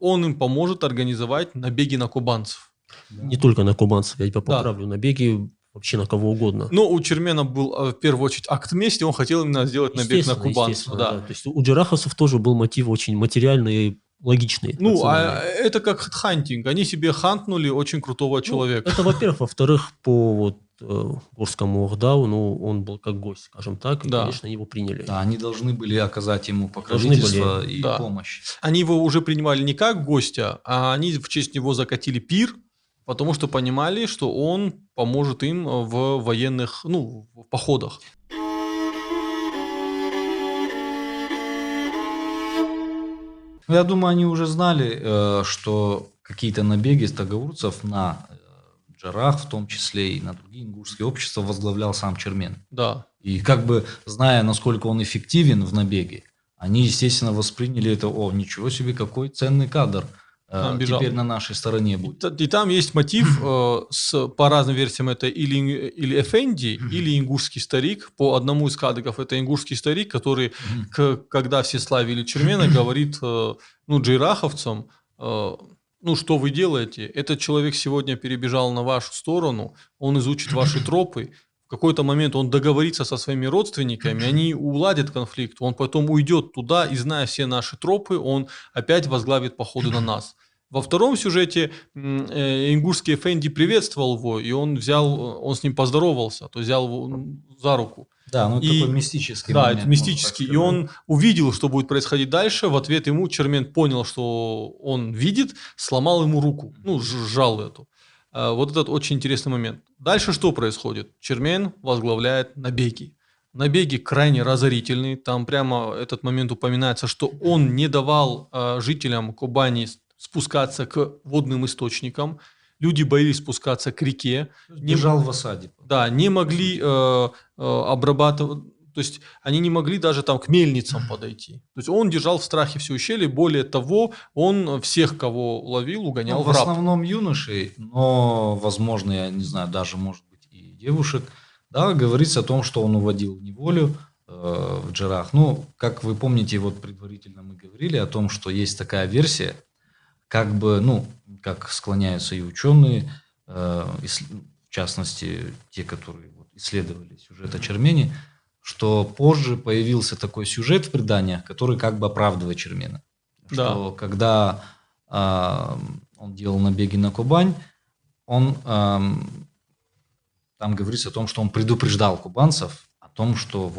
он им поможет организовать набеги на кубанцев. Не только на кубанцев, я тебя поправлю, набеги вообще на кого угодно. Но у Чермена был в первую очередь акт мести, он хотел именно сделать набег на кубанцев. Да. То есть у джараховцев тоже был мотив очень материальный и логичный. Это как хантинг. Они себе хантнули очень крутого человека. Это, во-первых. Во-вторых, по Горскому Охдау, он был как гость, скажем так, и, конечно, его приняли. Да, они должны были оказать ему покровительство и помощь. Они его уже принимали не как гостя, а они в честь него закатили пир, потому что понимали, что он поможет им в военных, в походах. Я думаю, они уже знали, что какие-то набеги тагаурцев на Джарах, в том числе и на другие ингушские общества, возглавлял сам Чермен. Да. И зная, насколько он эффективен в набеге, они, естественно, восприняли это, ничего себе, какой ценный кадр теперь на нашей стороне будет. И там есть мотив, по разным версиям это или Эфенди, или ингушский старик. По одному из кадыков это ингушский старик, который, когда все славили Чермена, говорит джейраховцам, что вы делаете? Этот человек сегодня перебежал на вашу сторону, он изучит ваши тропы, в какой-то момент он договорится со своими родственниками, они уладят конфликт, он потом уйдет туда и, зная все наши тропы, он опять возглавит походы на нас. Во втором сюжете ингушский Эфенди приветствовал его, и он с ним поздоровался, то взял его за руку. Да, такой мистический момент. Да, это мистический. И он увидел, что будет происходить дальше. В ответ ему Чермен понял, что он видит, сломал ему руку, сжал эту. Вот этот очень интересный момент. Дальше что происходит? Чермен возглавляет набеги. Набеги крайне разорительные. Там прямо этот момент упоминается, что он не давал жителям Кубани спускаться к водным источникам. Люди боялись спускаться к реке. Держал в осаде. Да, не могли обрабатывать, то есть они не могли даже там к мельницам подойти. То есть он держал в страхе все ущелье. Более того, он всех, кого ловил, угонял в раб. В основном юношей, но, возможно, я не знаю, даже, может быть, и девушек. Да, говорится о том, что он уводил в неволю в Джарах. Как вы помните, предварительно мы говорили о том, что есть такая версия, как склоняются и ученые, в частности, те, которые исследовали сюжет о Чермене, что позже появился такой сюжет в преданиях, который оправдывает Чермена. Да. Что когда он делал набеги на Кубань, там говорится о том, что он предупреждал кубанцев о том, что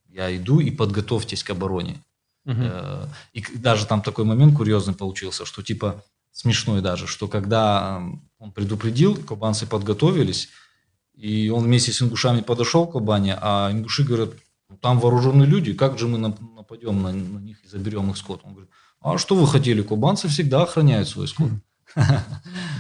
я иду и подготовьтесь к обороне. И даже там такой момент курьезный получился, что смешной даже, что когда он предупредил, кубанцы подготовились, и он вместе с ингушами подошел к Кубани, а ингуши говорят, там вооруженные люди, как же мы нападем на них и заберем их скот? Он говорит, а что вы хотели, кубанцы всегда охраняют свой скот.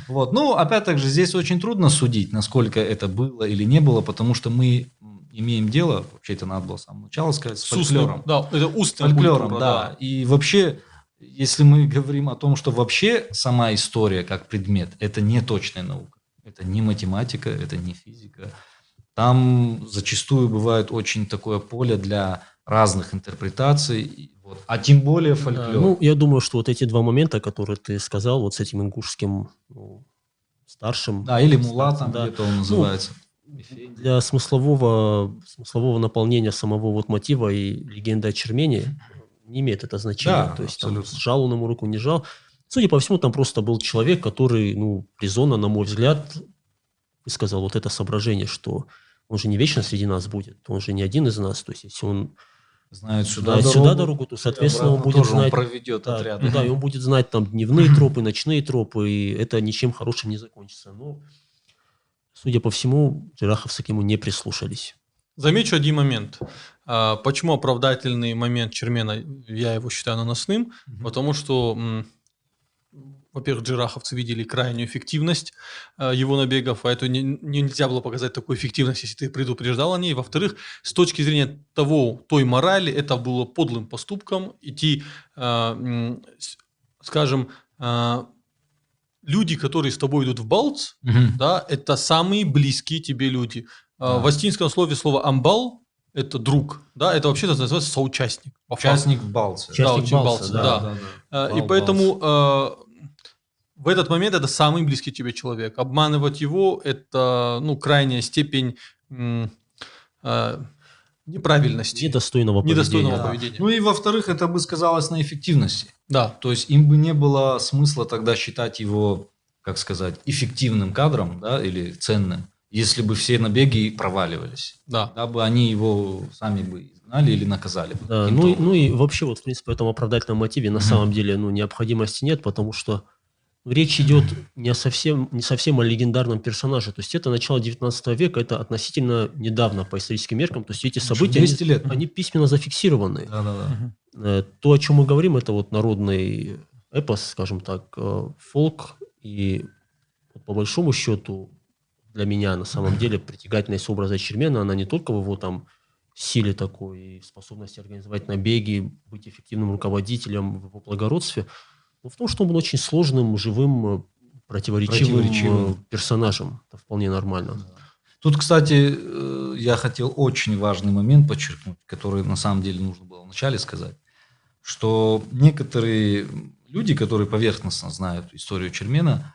Опять же, здесь очень трудно судить, насколько это было или не было, потому что мы имеем дело, вообще это надо было с самого начала сказать, с фольклором. Да, это устная фольклором, культура, да. И вообще, если мы говорим о том, что вообще сама история как предмет, это не точная наука, это не математика, это не физика. Там зачастую бывает очень такое поле для разных интерпретаций, а тем более фольклор. Я думаю, что эти два момента, которые ты сказал, с этим ингушским старшим. Да, или мулатом, где-то он называется. Для смыслового наполнения самого мотива и легенды о Чермене не имеет это значения. Да, то есть сжал он ему руку, не сжал. Судя по всему, там просто был человек, который, резонно, на мой взгляд, высказал это соображение, что он же не вечно среди нас будет, он же не один из нас. То есть, если он знает сюда дорогу, то, соответственно, он будет знать... Он проведет отряд. И он будет знать там дневные тропы, ночные тропы, и это ничем хорошим не закончится. Но, судя по всему, джараховцы к нему не прислушались. Замечу один момент. Почему оправдательный момент Чермена, я его считаю наносным? Потому что, во-первых, джараховцы видели крайнюю эффективность его набегов, поэтому нельзя было показать такую эффективность, если ты предупреждал о ней. Во-вторых, с точки зрения той морали, это было подлым поступком идти, скажем, люди, которые с тобой идут в Балц, да, это самые близкие тебе люди. В астинском слово «амбал» – это друг, да, это вообще-то называется соучастник. Участник в Балце. Да, участник в Балце, да. И поэтому в этот момент это самый близкий тебе человек. Обманывать его – это крайняя степень неправильности, Недостойного поведения. поведения. Ну и во-вторых, это бы сказалось на эффективности. Да. То есть им бы не было смысла тогда считать его, как сказать, эффективным кадром, да, или ценным, если бы все набеги проваливались. Да. Тогда бы они его сами бы изгнали или наказали бы. Да, ну и вообще, вот, в принципе, в этом оправдательном мотиве на самом деле необходимости нет, потому что речь идет не совсем о легендарном персонаже. То есть это начало 19 века, это относительно недавно по историческим меркам. То есть эти события, 200 лет. они письменно зафиксированы. Да. То, о чем мы говорим, это вот народный эпос, скажем так, фолк. И по большому счету для меня на самом деле притягательность образа Чермена, она не только в его там силе такой, и способности организовать набеги, быть эффективным руководителем, в его благородстве, но в том, что он был очень сложным, живым, противоречивым персонажем. Это вполне нормально. Тут, кстати, я хотел очень важный момент подчеркнуть, который на самом деле нужно было вначале сказать, что некоторые люди, которые поверхностно знают историю Чермена,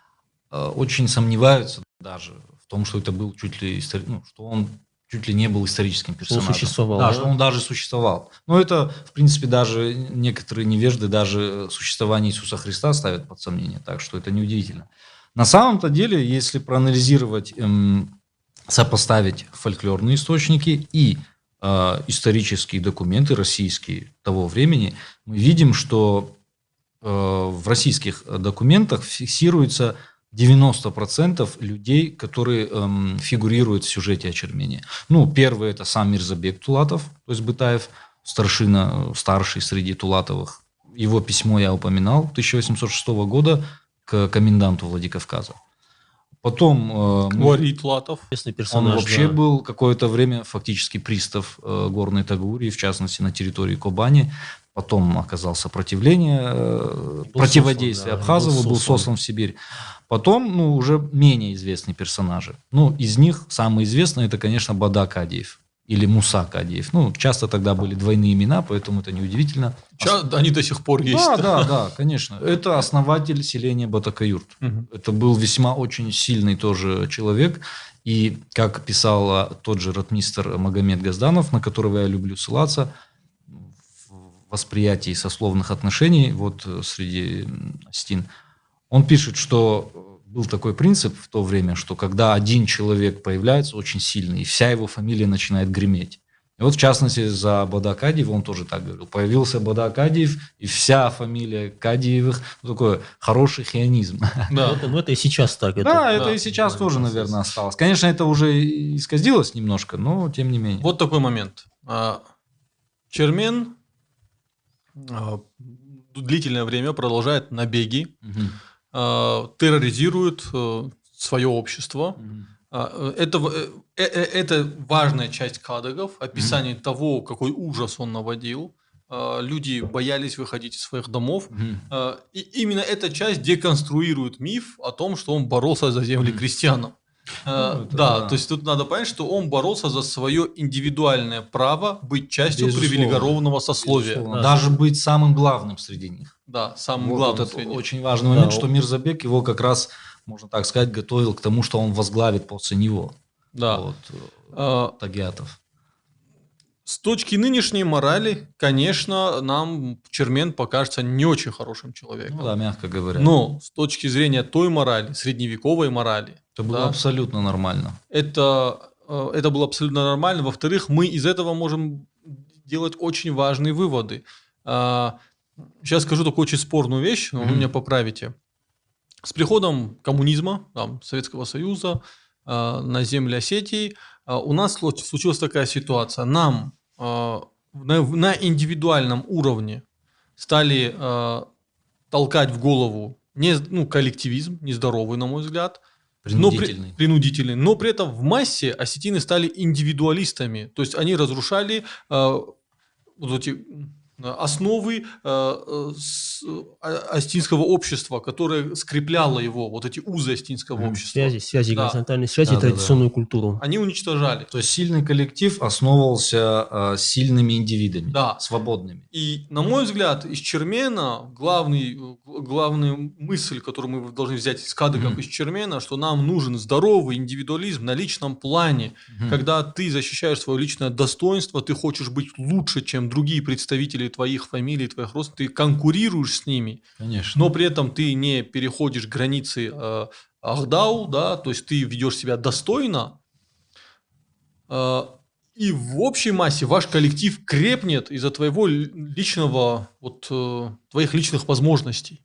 очень сомневаются даже в том, что это был что он чуть ли не был историческим персонажем. Он существовал. Да, что он даже существовал. Но это, в принципе, даже некоторые невежды даже существование Иисуса Христа ставят под сомнение, так что это неудивительно. На самом-то деле, если проанализировать, сопоставить фольклорные источники и исторические документы российские того времени, мы видим, что в российских документах фиксируется 90% людей, которые фигурируют в сюжете о Чермене. Первый – это сам Мирзабек Тулатов, то есть Бытаев, старший среди Тулатовых. Его письмо я упоминал 1806 года к коменданту Владикавказа. Потом Варий Тулатов. Он вообще был какое-то время фактически пристав Горной Тагурии, в частности на территории Кубани. Потом оказал сопротивление, противодействие Абхазову, был сослан в Сибирь. Потом, уже менее известные персонажи. Из них самый известный это, конечно, Бада Кадиев или Муса Кадиев. Часто тогда были двойные имена, поэтому это неудивительно. Они до сих пор есть. Да, конечно. Это основатель селения Батакаюрт. Это был весьма очень сильный тоже человек. И, как писал тот же ротмистр Магомед Газданов, на которого я люблю ссылаться, в восприятии сословных отношений среди остин, он пишет, что был такой принцип в то время, что когда один человек появляется очень сильный, и вся его фамилия начинает греметь. И в частности, за Бада Кадиева он тоже так говорил. Появился Бада Кадиев, и вся фамилия Кадиевых. Такой хороший хионизм. Да, это и сейчас так. Это и сейчас тоже, наверное, осталось. Конечно, это уже исказилось немножко, но тем не менее. Вот такой момент. Чермен длительное время продолжает набеги, терроризирует свое общество. Это важная часть кадегов, описание того, какой ужас он наводил. Люди боялись выходить из своих домов. И именно эта часть деконструирует миф о том, что он боролся за земли крестьянам. То есть тут надо понять, что он боролся за свое индивидуальное право быть частью привилегированного сословия. Даже быть самым главным среди них. Да, самым главным. Это очень важный момент, что Мирзабек его как раз, можно так сказать, готовил к тому, что он возглавит после него. Да. Тагиатов. С точки нынешней морали, конечно, нам Чермен покажется не очень хорошим человеком. Мягко говоря. Но с точки зрения той морали, средневековой морали, это было абсолютно нормально. Это было абсолютно нормально. Во-вторых, мы из этого можем делать очень важные выводы. Сейчас скажу такую очень спорную вещь, но вы меня поправите. С приходом коммунизма, Советского Союза на земли Осетии у нас случилась такая ситуация. Нам на индивидуальном уровне стали толкать в голову коллективизм, нездоровый, на мой взгляд, принудительный. Но при этом в массе осетины стали индивидуалистами. То есть они разрушали эти основы остинского общества, которое скрепляло его, вот эти узы остинского общества. Связи, Да. горизонтальные связи, Да. традиционную культуру. Они уничтожали. То есть сильный коллектив основывался сильными индивидами, Да. свободными. И, на мой взгляд, из Чермена главная мысль, которую мы должны взять из кадыков из Чермена, что нам нужен здоровый индивидуализм на личном плане. Когда ты защищаешь свое личное достоинство, ты хочешь быть лучше, чем другие представители твоих фамилий, твоих родственников, ты конкурируешь с ними, Конечно. но при этом ты не переходишь границы Ахдау, да, то есть ты ведешь себя достойно, и в общей массе ваш коллектив крепнет из-за твоего личного, твоих личных возможностей.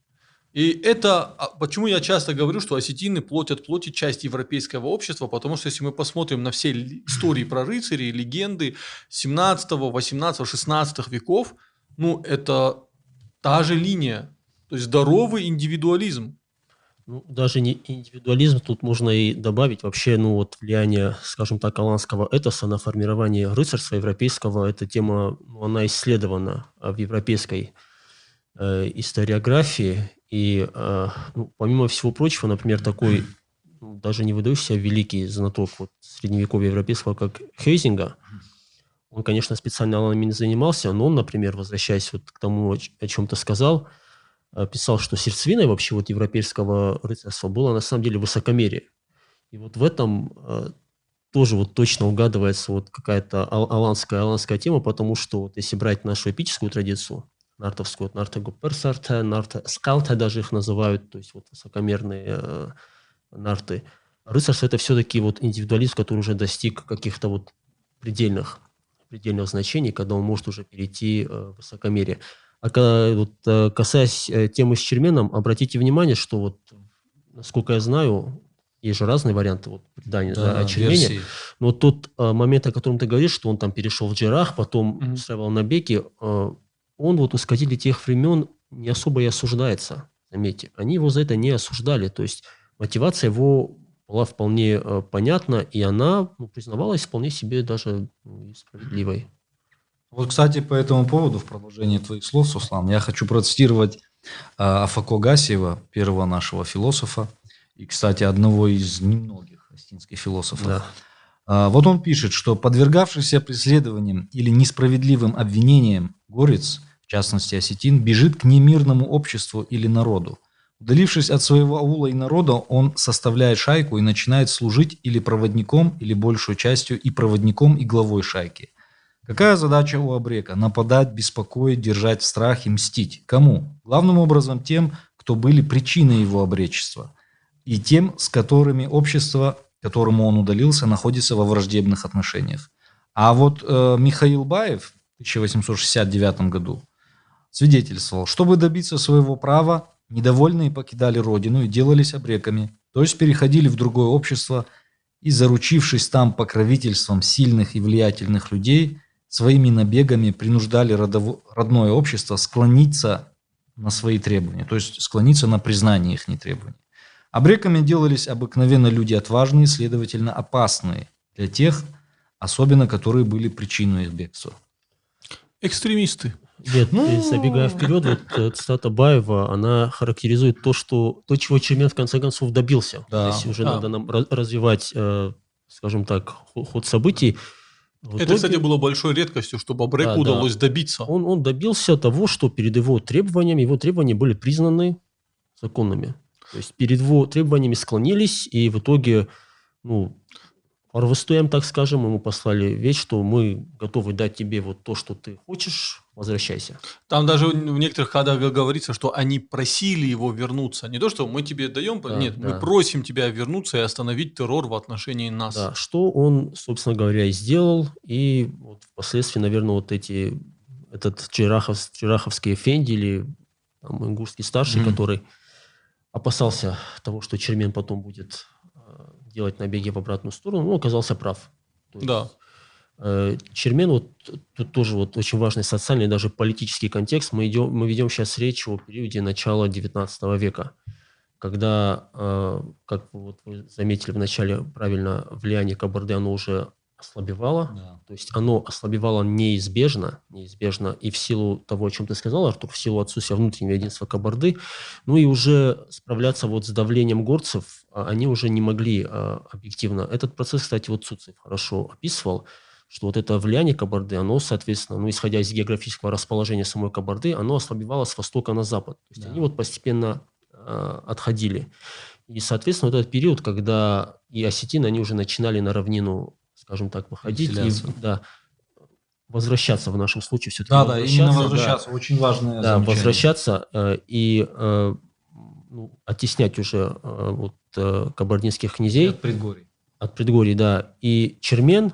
И это, почему я часто говорю, что осетины плоть от плоти часть европейского общества, потому что если мы посмотрим на все истории про рыцарей, легенды 17, 18, 16 веков, это та же линия, то есть здоровый индивидуализм. Даже не индивидуализм, тут можно и добавить вообще, влияние, скажем так, аланского этоса на формирование рыцарства европейского. Эта тема, она исследована в европейской историографии. И, помимо всего прочего, например, такой, даже не выдающийся великий знаток средневековья европейского, как Хейзинга, он, конечно, специально аланами не занимался, но он, например, возвращаясь к тому, о чем ты сказал, писал, что сердцевиной вообще европейского рыцарства было на самом деле высокомерие. И в этом тоже точно угадывается какая-то аланская тема, потому что если брать нашу эпическую традицию, нартовскую, нартегу-персарте, нарте-скалте даже их называют, то есть высокомерные нарты. Рыцарство – это все-таки индивидуализм, который уже достиг каких-то предельных значений, когда он может уже перейти в высокомерие. А касаясь темы с Черменом, обратите внимание, что насколько я знаю, есть же разные варианты предания о Чермене. Версии. Но тот момент, о котором ты говоришь, что он там перешел в Джерах, потом устраивал набеги, он у сказителей тех времен не особо и осуждается, заметьте. Они его за это не осуждали. То есть мотивация его была вполне понятна, и она признавалась вполне себе даже справедливой. Кстати, по этому поводу, в продолжение твоих слов, Суслан, я хочу процитировать Афако Гасиева, первого нашего философа, и, кстати, одного из немногих остинских философов. Да. Он пишет, что подвергавшийся преследованиям или несправедливым обвинениям горец, в частности осетин, бежит к немирному обществу или народу. Удалившись от своего аула и народа, он составляет шайку и начинает служить или проводником, или большую частью и проводником, и главой шайки. Какая задача у абрека? Нападать, беспокоить, держать в страхе, мстить. Кому? Главным образом тем, кто были причиной его обречества, и тем, с которыми общество, которому он удалился, находится во враждебных отношениях. А Михаил Баев в 1869 году свидетельствовал, чтобы добиться своего права, недовольные покидали родину и делались абреками, то есть переходили в другое общество и, заручившись там покровительством сильных и влиятельных людей, своими набегами принуждали родное общество склониться на свои требования, то есть склониться на признание их требований. Абреками делались обыкновенно люди отважные, следовательно, опасные для тех, особенно которые были причиной их бегства. Экстремисты. Нет, забегая вперед, цитата Баева, она характеризует то, чего Чермен в конце концов добился. Да. Если уже надо нам развивать, скажем так, ход событий. Это, кстати, было большой редкостью, чтобы абреку удалось добиться. Он добился того, что перед его требования были признаны законными. То есть перед его требованиями склонились, и в итоге, Орвестуем, так скажем, ему послали вещь, что мы готовы дать тебе то, что ты хочешь, возвращайся. Там даже в некоторых кадрах говорится, что они просили его вернуться. Не то, что мы тебе даем, мы просим тебя вернуться и остановить террор в отношении нас. Да, что он, собственно говоря, и сделал. И впоследствии, наверное, этот джераховский эфенди или ингушский старший, который опасался того, что Чермен потом будет делать набеги в обратную сторону, оказался прав. Да. Чермен, тут тоже очень важный социальный, даже политический контекст. Мы ведем сейчас речь о периоде начала XIX века, когда, как вы заметили в начале правильно, влияние Кабарды, оно уже ослабевало. Да. То есть оно ослабевало неизбежно, и в силу того, о чем ты сказал, Артур, в силу отсутствия внутреннего единства Кабарды, ну и уже справляться вот с давлением горцев они уже не могли объективно. Этот процесс, кстати, вот Цуцев хорошо описывал, что вот это влияние Кабарды, оно, соответственно, ну, исходя из географического расположения самой Кабарды, оно ослабевало с востока на запад. То есть Да. они вот постепенно отходили. И, соответственно, вот этот период, когда и осетины, они уже начинали на равнину, скажем так, выходить и Переселяться. возвращаться в нашем случае все-таки. Да, именно возвращаться. Очень важное замечание. Возвращаться и оттеснять уже кабардинских князей. От предгорий, да. И Чермен,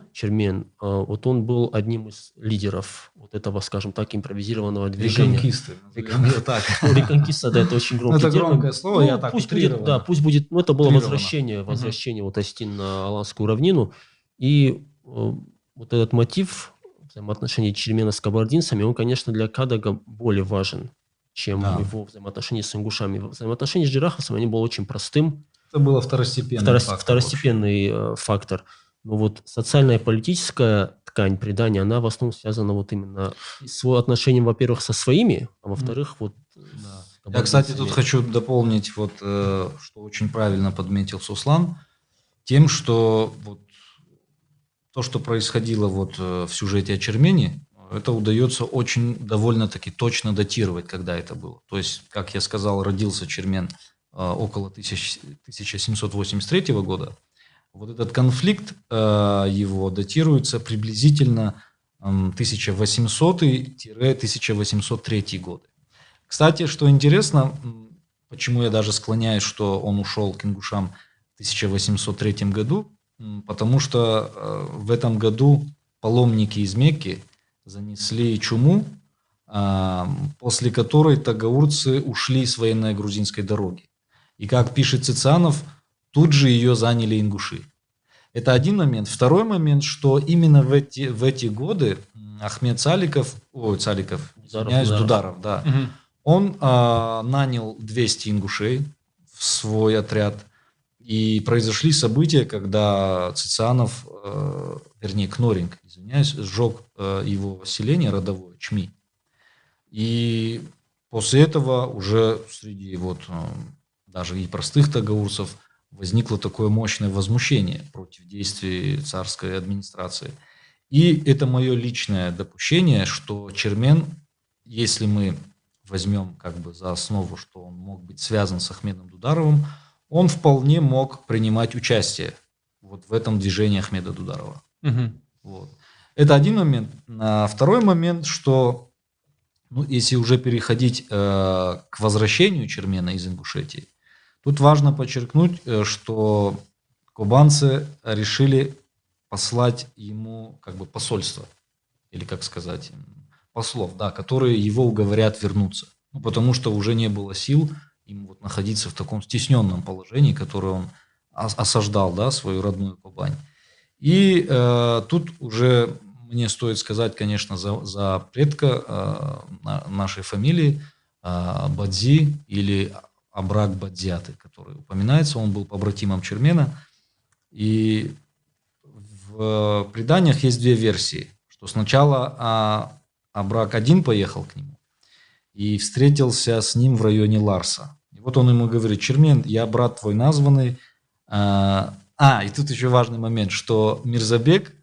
вот он был одним из лидеров вот этого, скажем так, импровизированного движения. Реконкисты. Реконкиста, да, это очень громкий термин. Это громкое слово, я так утрированно. Да, пусть будет, это было возвращение вот Осетин на Аланскую равнину. И вот этот мотив взаимоотношений Чермена с кабардинцами, он, конечно, для Кадага более важен, чем его взаимоотношения с ингушами. Взаимоотношения с джираховцами, они были очень простым. Это было второстепенный фактор. Но вот социальная и политическая ткань предания, она в основном связана вот именно с отношением, во-первых, со своими, а во-вторых, вот... Да. Я, кстати, тут хочу дополнить, вот, что очень правильно подметил Суслан, тем, что вот то, что происходило вот в сюжете о Чермене, это удается очень довольно-таки точно датировать, когда это было. То есть, как я сказал, родился Чермен около 1783 года. Вот этот конфликт его датируется приблизительно 1800-1803 годы. Кстати, что интересно, почему я даже склоняюсь, что он ушел к ингушам в 1803 году, потому что в этом году паломники из Мекки занесли чуму, после которой тагаурцы ушли с военной грузинской дороги. И как пишет Цицианов, тут же ее заняли ингуши. Это один момент. Второй момент, что именно в эти годы Ахмед Дударов, да, он нанял 200 ингушей в свой отряд. И произошли события, когда Цицианов, Кноринг, сжег его селение родовое, Чми. И после этого уже среди даже и простых тагаурцев возникло такое мощное возмущение против действий царской администрации. И это мое личное допущение, что Чермен, если мы возьмем как бы за основу, что он мог быть связан с Ахмедом Дударовым, он вполне мог принимать участие вот в этом движении Ахмеда Дударова. Вот. Это один момент. Второй момент, что если уже переходить к возвращению Чермена из Ингушетии, тут важно подчеркнуть, что кубанцы решили послать ему как бы посольство, или как сказать, послов, да, которые его уговорят вернуться. Потому что уже не было сил им вот находиться в таком стесненном положении, которое он осаждал, да, свою родную Кубань. И тут уже мне стоит сказать, конечно, за предка нашей фамилии Бадзи или Абрак Бадзяты, который упоминается, он был побратимом Чермена. И в преданиях есть две версии, что сначала Абрак один поехал к нему и встретился с ним в районе Ларса. И вот он ему говорит: Чермен, я брат твой названный. И тут еще важный момент, что Мирзабек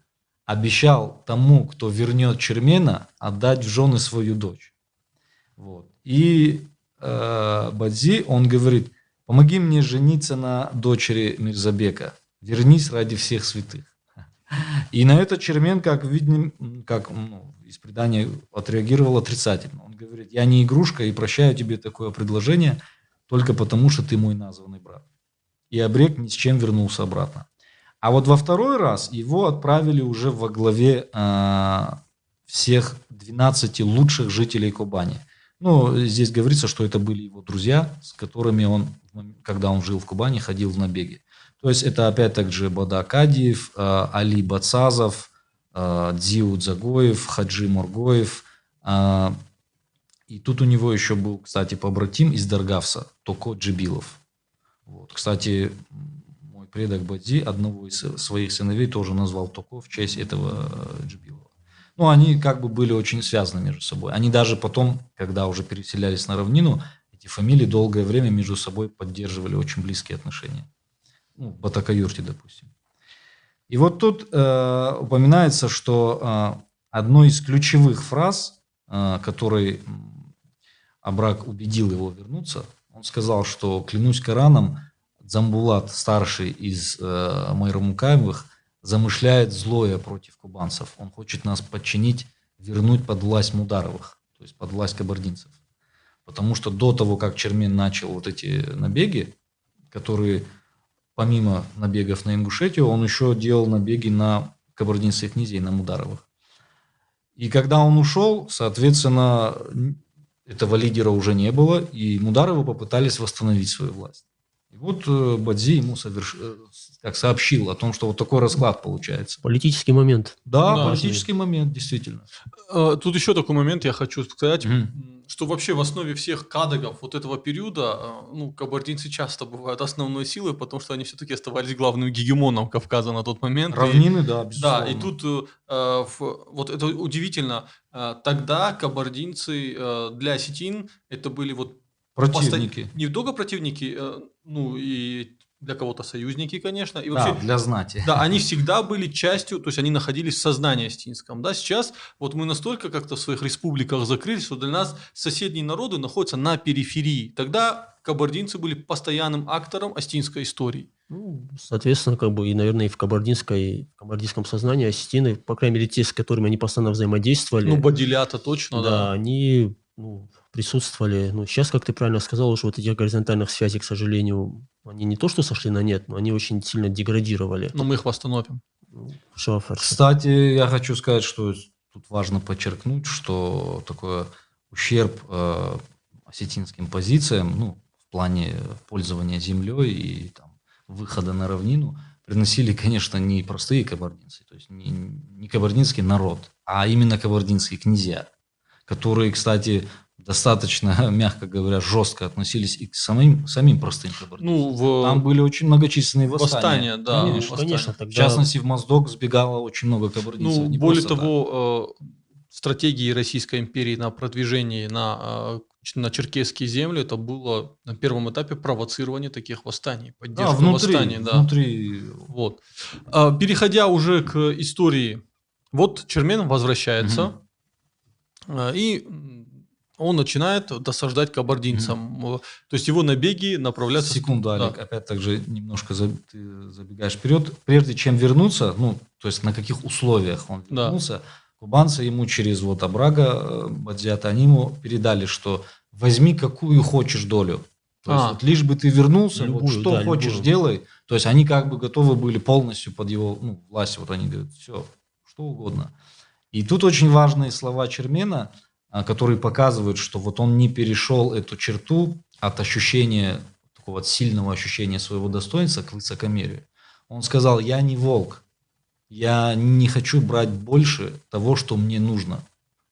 обещал тому, кто вернет Чермена, отдать в жены свою дочь. Вот. И Бадзи, он говорит: помоги мне жениться на дочери Мирзабека, вернись ради всех святых. И на это Чермен, как видно, из предания отреагировал отрицательно. Он говорит: я не игрушка и прощаю тебе такое предложение только потому, что ты мой названный брат. И Абрек ни с чем вернулся обратно. А вот во второй раз его отправили уже во главе всех 12 лучших жителей Кубани. Здесь говорится, что это были его друзья, с которыми он, когда он жил в Кубани, ходил в набеги. То есть это опять-таки Бада Кадиев, Али Бацазов, Дзиу Дзагоев, Хаджи Моргоев. И тут у него еще был, кстати, побратим из Даргавса, Токо Джибилов. Вот. Кстати, мой предок Бадзи одного из своих сыновей тоже назвал Токо в честь этого Джибилова. Ну, они как бы были очень связаны между собой. Они даже потом, когда уже переселялись на равнину, эти фамилии долгое время между собой поддерживали очень близкие отношения. Ну, Батакаюрти, допустим. И вот тут упоминается, что одной из ключевых фраз, которой Абрак убедил его вернуться, он сказал, что клянусь Кораном, Дзамбулат, старший из Майрамукаевых, замышляет злое против кубанцев. Он хочет нас подчинить, вернуть под власть Мударовых, то есть под власть кабардинцев. Потому что до того, как Чермен начал вот эти набеги, которые помимо набегов на Ингушетию, он еще делал набеги на кабардинских князей, на Мударовых. И когда он ушел, соответственно, этого лидера уже не было, и Мударовы попытались восстановить свою власть. И вот Бадзи ему сообщил о том, что вот такой расклад получается. Политический момент. Да, политический момент, действительно. Тут еще такой момент я хочу сказать, что вообще в основе всех кадыгов вот этого периода, ну, кабардинцы часто бывают основной силой, потому что они все-таки оставались главным гегемоном Кавказа на тот момент. Равнины, да, безусловно. Да, и тут вот это удивительно. Тогда кабардинцы для осетин это были вот противники. Не только противники, ну и для кого-то союзники, конечно. И да, вообще, для знати. Да, они всегда были частью, то есть они находились в сознании осетинском. Да, сейчас вот мы настолько как-то в своих республиках закрылись, что для нас соседние народы находятся на периферии. Тогда кабардинцы были постоянным актором осетинской истории. Ну, соответственно, как бы и, наверное, и в кабардинском сознании осетины, по крайней мере, те, с которыми они постоянно взаимодействовали. Ну, бадилята точно, да. Да, они присутствовали. Ну, сейчас, как ты правильно сказал, уже вот этих горизонтальных связей, к сожалению, они не то что сошли на нет, но они очень сильно деградировали. Но мы их восстановим. Кстати, я хочу сказать, что тут важно подчеркнуть, что такой ущерб осетинским позициям, ну, в плане пользования землей и там, выхода на равнину, приносили, конечно, не простые кабардинцы, то есть не кабардинский народ, а именно кабардинские князья, которые, кстати, достаточно, мягко говоря, жестко относились и к самим простым кабардинцам. Ну, там были очень многочисленные восстания. Да, конечно. В частности, в Моздок сбегало очень много кабардинцев. Ну, более того, стратегии Российской империи на продвижении на черкесские земли, это было на первом этапе провоцирование таких восстаний, поддержка восстаний. Да. Внутри. Вот. Переходя уже к истории, вот Чермен возвращается, и он начинает досаждать кабардинцам. То есть его набеги направляются... Секунду, Олег, опять так же немножко ты забегаешь вперед. Прежде чем вернуться, ну, то есть на каких условиях он вернулся, кубанцы ему через вот Абрага, Бадзията, они ему передали, что возьми какую хочешь долю. То есть вот лишь бы ты вернулся, любую, вот что хочешь делай. То есть они как бы готовы были полностью под его власть. Вот они говорят, все, что угодно. И тут очень важные слова Чермена, которые показывают, что вот он не перешел эту черту от ощущения, такого сильного ощущения своего достоинства к высокомерию. Он сказал, я не волк, я не хочу брать больше того, что мне нужно,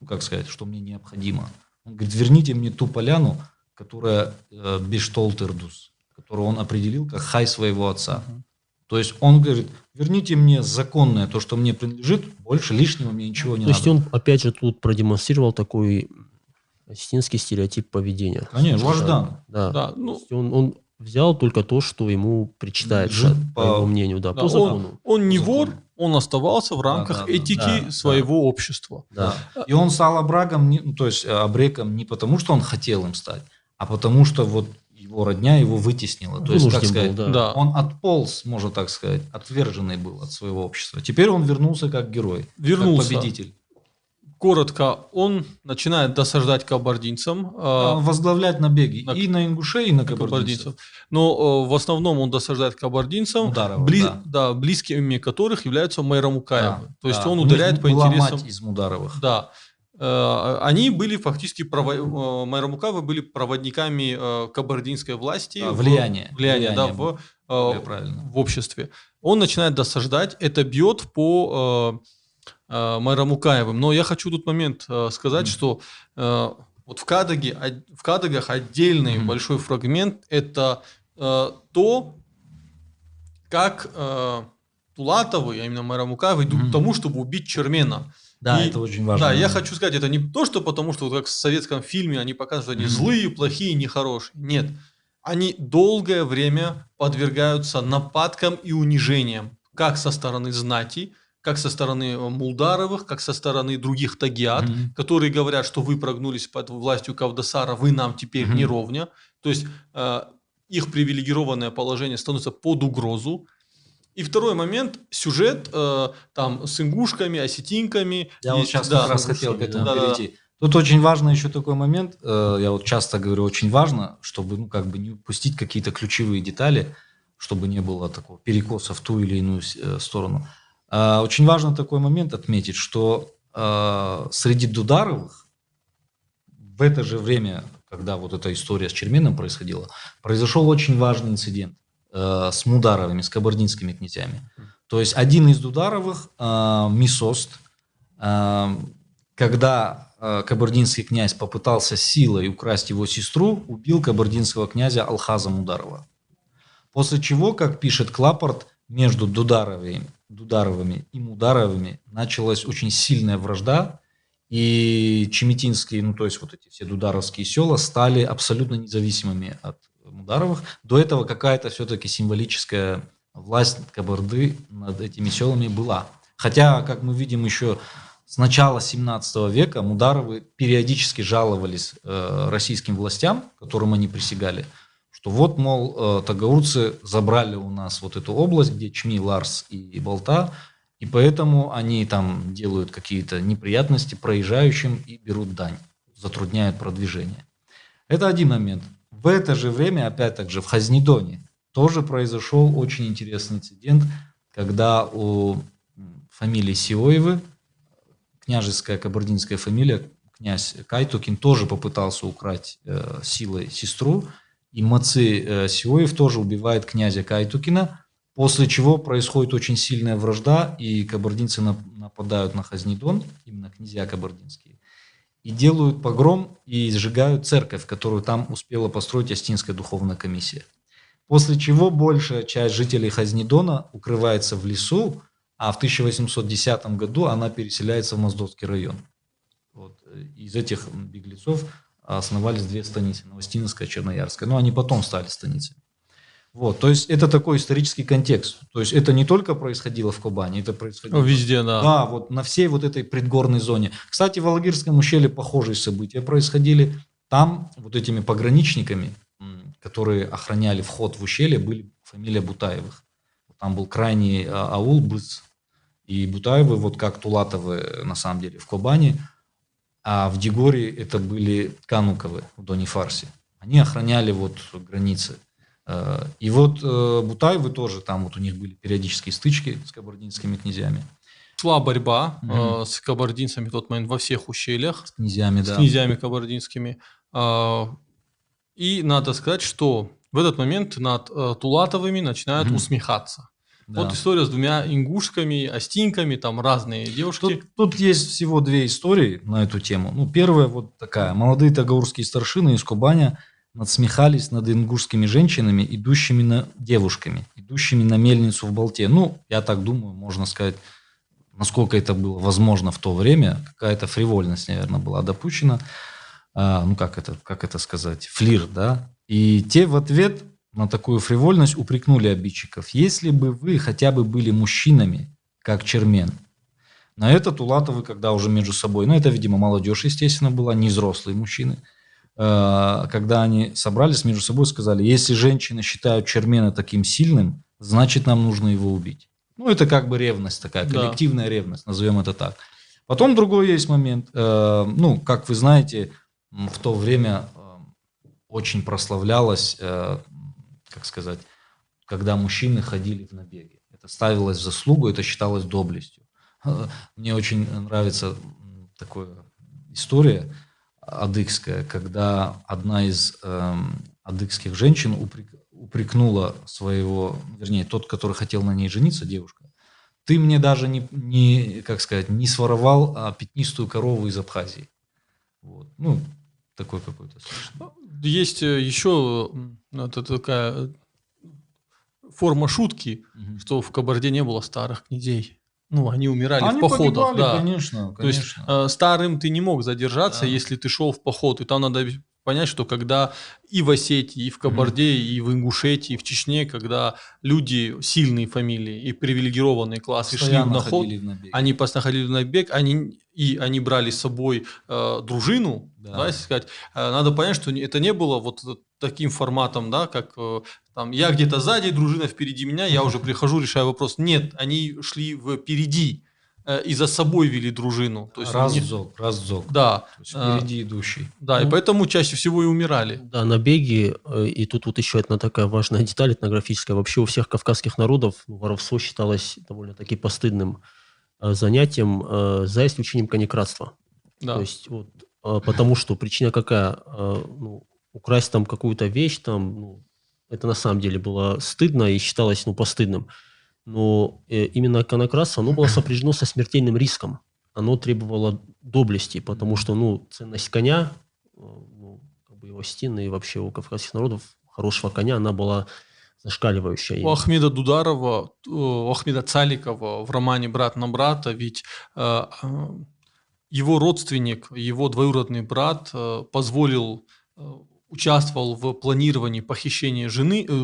как сказать, что мне необходимо. Он говорит, верните мне ту поляну, которая Бештолтердус, которую он определил как хай своего отца. То есть он говорит, верните мне законное, то, что мне принадлежит, больше лишнего мне ничего не надо. То есть он, опять же, тут продемонстрировал такой осетинский стереотип поведения. Конечно, вождан. Да. Ну, он взял только то, что ему причитается, по его мнению, по закону. Он не вор, он оставался в рамках этики своего общества. Да. И он стал абрагом, то есть абреком не потому, что он хотел им стать, а потому что вот его родня его вытеснила. То есть, как сказать, он отполз, можно так сказать, отверженный был от своего общества. Теперь он вернулся как герой, как победитель. Коротко, он начинает досаждать кабардинцам. Возглавлять набеги и на ингушей, и на кабардинцев. Но в основном он досаждает кабардинцам, близкими которых являются Майрамукаевы. То есть он ударяет по интересам... мать из Мударовых. Да. Они были фактически, Майрамукаевы были проводниками кабардинской власти. Влияния в обществе. Он начинает досаждать, это бьет по... Майрамукаевым. Но я хочу тут момент сказать, что вот в Кадыгах отдельный большой фрагмент – это то, как Тулатовы, а именно мэра Мукаева, идут к тому, чтобы убить Чермена. Да, И, это очень важно. Да, я хочу сказать, это не то, что потому, что вот как в советском фильме они показывают, что они злые, плохие, нехорошие. Нет. Они долгое время подвергаются нападкам и унижениям, как со стороны знати, как со стороны Мулдаровых, как со стороны других тагиат, которые говорят, что вы прогнулись под властью Кавдасара, вы нам теперь не ровня. То есть их привилегированное положение становится под угрозу. И второй момент, сюжет там с ингушками, осетинками. Я вот сейчас да, как раз хотел к этому да. перейти. Тут очень важно еще такой момент, я вот часто говорю, очень важно, чтобы не упустить какие-то ключевые детали, чтобы не было такого перекоса в ту или иную сторону. Очень важно такой момент отметить, что среди Дударовых в это же время, когда вот эта история с Черменом происходила, произошел очень важный инцидент с Мударовыми, с кабардинскими князьями. То есть один из Дударовых, Мисост, когда кабардинский князь попытался силой украсть его сестру, убил кабардинского князя Алхаза Мударова. После чего, как пишет Клапорт, между Дударовыми и Мударовыми началась очень сильная вражда, и чеметинские, то есть вот эти все дударовские села стали абсолютно независимыми от Мударовых. До этого какая-то все-таки символическая власть Кабарды над этими селами была. Хотя, как мы видим, еще с начала 17 века Мударовы периодически жаловались российским властям, которым они присягали, что вот, мол, тагаурцы забрали у нас вот эту область, где Чми, Ларс и Балта, и поэтому они там делают какие-то неприятности проезжающим и берут дань, затрудняют продвижение. Это один момент. В это же время, опять же, в Хазнидоне тоже произошел очень интересный инцидент, когда у фамилии Сиоевы, княжеская кабардинская фамилия, князь Кайтукин тоже попытался украсть силой сестру, и Маци Сиоев тоже убивает князя Кайтукина, после чего происходит очень сильная вражда, и кабардинцы нападают на Хазнидон, именно князья кабардинские, и делают погром и сжигают церковь, которую там успела построить Остинская духовная комиссия. После чего большая часть жителей Хазнидона укрывается в лесу, а в 1810 году она переселяется в Моздокский район. Вот. Из этих беглецов основались две станицы, Новостинская и Черноярская. Но они потом стали станицами. Вот, то есть это такой исторический контекст. То есть это не только происходило в Кубани, это происходило везде, да. Да, вот на всей вот этой предгорной зоне. Кстати, в Алагирском ущелье похожие события происходили. Там вот этими пограничниками, которые охраняли вход в ущелье, были фамилия Бутаевых. Там был крайний аул Быц. И Бутаевы, вот как Тулатовы на самом деле в Кубани, а в Дигоре это были Кануковы в Доне-Фарсе. Они охраняли вот границы. И вот Бутаевы тоже, там вот у них были периодические стычки с кабардинскими князьями. Шла борьба с кабардинцами в тот момент во всех ущельях. С князьями, да. С князьями кабардинскими. И надо сказать, что в этот момент над Тулатовыми начинают усмехаться. Да. Вот история с двумя ингушками, остинками, там разные девушки. Тут есть всего две истории на эту тему. Ну, первая вот такая. Молодые тагаурские старшины из Кубани надсмехались над ингушскими женщинами, идущими на мельницу в Балте. Ну, я так думаю, можно сказать, насколько это было возможно в то время. Какая-то фривольность, наверное, была допущена. Как это сказать? Флирт, да? И те в ответ на такую фривольность упрекнули обидчиков. Если бы вы хотя бы были мужчинами, как Чермен. На это Тулатовы, когда уже между собой, это, видимо, молодежь, естественно, была, не взрослые мужчины, когда они собрались между собой, сказали, если женщины считают Чермена таким сильным, значит, нам нужно его убить. Это как бы ревность такая, коллективная ревность, назовем это так. Потом другой есть момент. Как вы знаете, в то время очень прославлялось, когда мужчины ходили в набеги. Это ставилось в заслугу, это считалось доблестью. Мне очень нравится такая история адыгская, когда одна из адыгских женщин упрекнула своего, вернее, тот, который хотел на ней жениться, девушка, ты мне даже не своровал пятнистую корову из Абхазии. Вот. Такой какой-то. Есть еще такая форма шутки, что в Кабарде не было старых князей. Ну, они умирали в походах. Погибали, Да. конечно. То есть старым ты не мог задержаться, если ты шел в поход. И там надо понять, что когда и в Осетии, и в Кабарде, и в Ингушетии, и в Чечне, когда люди, сильные фамилии и привилегированные классы шли в наход, они постоянно ходили в набег, они брали с собой дружину, да, если сказать. Надо понять, что это не было вот таким форматом, да, как там, я где-то сзади, дружина впереди меня, я уже прихожу, решаю вопрос. Нет, они шли впереди и за собой вели дружину. То есть раззог. Да. То есть впереди идущий. Да, и поэтому чаще всего и умирали. Да, набеги, и тут вот еще одна такая важная деталь этнографическая. Вообще у всех кавказских народов воровство считалось довольно-таки постыдным занятием, за исключением конекратства. Да. То есть вот, потому что причина какая? Украсть там какую-то вещь, там, это на самом деле было стыдно и считалось постыдным. Но именно конократство, оно было сопряжено со смертельным риском. Оно требовало доблести, потому что ценность коня, его стены и вообще у кавказских народов хорошего коня, она была зашкаливающая. У Ахмеда Дударова, у Ахмеда Цаликова в романе «Брат на брата» ведь его родственник, его двоюродный брат участвовал в планировании похищения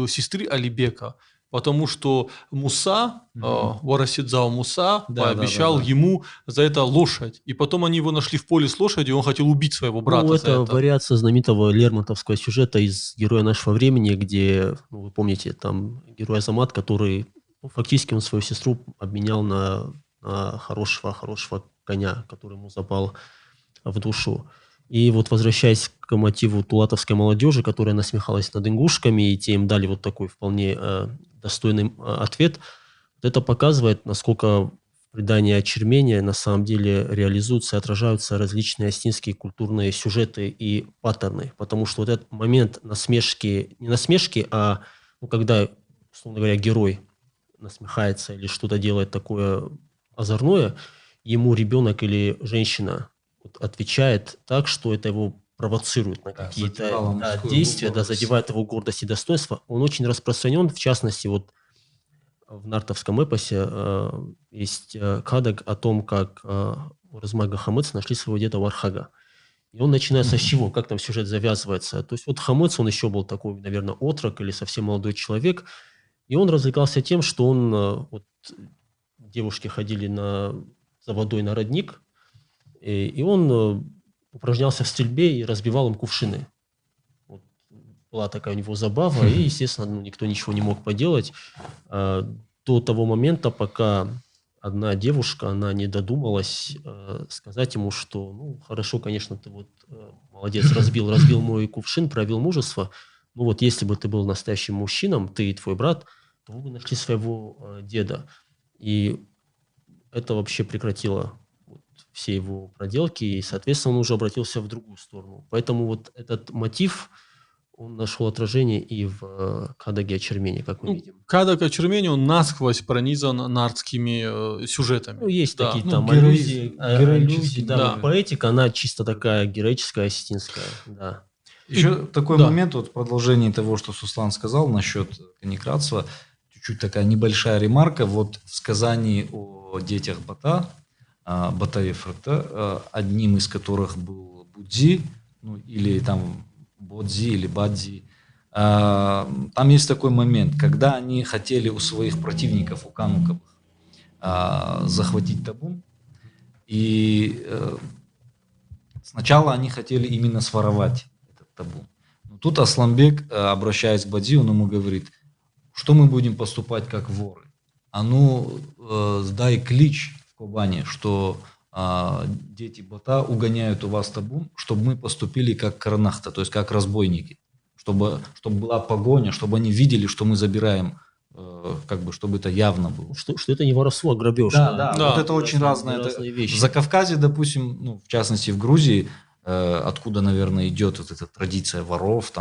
сестры Алибека, потому что Муса, Варасидзау Муса, пообещал ему за это лошадь. И потом они его нашли в поле с лошадью, и он хотел убить своего брата за это. Вариация знаменитого Лермонтовского сюжета из «Героя нашего времени», где, вы помните, там герой Азамат, который фактически он свою сестру обменял на хорошего коня, который ему запал в душу. И вот возвращаясь к мотиву тулатовской молодежи, которая насмехалась над ингушками, и те им дали вот такой вполне достойный ответ, это показывает, насколько в предании Очермения на самом деле реализуются и отражаются различные осетинские культурные сюжеты и паттерны. Потому что вот этот момент насмешки, не насмешки, а когда, условно говоря, герой насмехается или что-то делает такое озорное, ему ребенок или женщина отвечает так, что это его провоцирует на какие-то действия, задевает его гордость и достоинство. Он очень распространен, в частности, вот в нартовском эпосе есть кадаг о том, как Уразмага Хамыц нашли своего деда Вархага. И он начинается с чего? Как там сюжет завязывается? То есть вот Хамыц, он еще был такой, наверное, отрок или совсем молодой человек, и он развлекался тем, что он... девушки ходили за водой на родник, и он упражнялся в стрельбе и разбивал им кувшины. Вот была такая у него забава, и, естественно, никто ничего не мог поделать до того момента, пока одна девушка, она не додумалась сказать ему, что, хорошо, конечно, ты молодец, разбил мой кувшин, проявил мужество, но вот если бы ты был настоящим мужчином, ты и твой брат, то вы бы нашли своего деда. И это вообще прекратило все его проделки, и, соответственно, он уже обратился в другую сторону. Поэтому вот этот мотив, он нашел отражение и в кадаге Очермения, как мы видим. Кадаг Очермения, он насквозь пронизан нартскими сюжетами. Есть такие там аллюзии. Да. Поэтика, она чисто такая героическая, осетинская. Да. Еще такой момент, в продолжении того, что Суслан сказал насчет конекратства, чуть-чуть такая небольшая ремарка. Вот в сказании о детях Бата, Батаев, одним из которых был Будзи, или там Бодзи, или Бадзи. Там есть такой момент, когда они хотели у своих противников, у кануков, захватить табун, и сначала они хотели именно своровать этот табун. Но тут Асламбек, обращаясь к Бадзи, он ему говорит: что мы будем поступать как воры? Сдай клич в Кобани, что дети Бата угоняют у вас табун, чтобы мы поступили как карнахта, то есть как разбойники, чтобы была погоня, чтобы они видели, что мы забираем, чтобы это явно было. Что это не воровство, а грабеж. Да. Вот это очень разные вещи. В Закавказье, допустим, в частности в Грузии, откуда, наверное, идет вот эта традиция воров,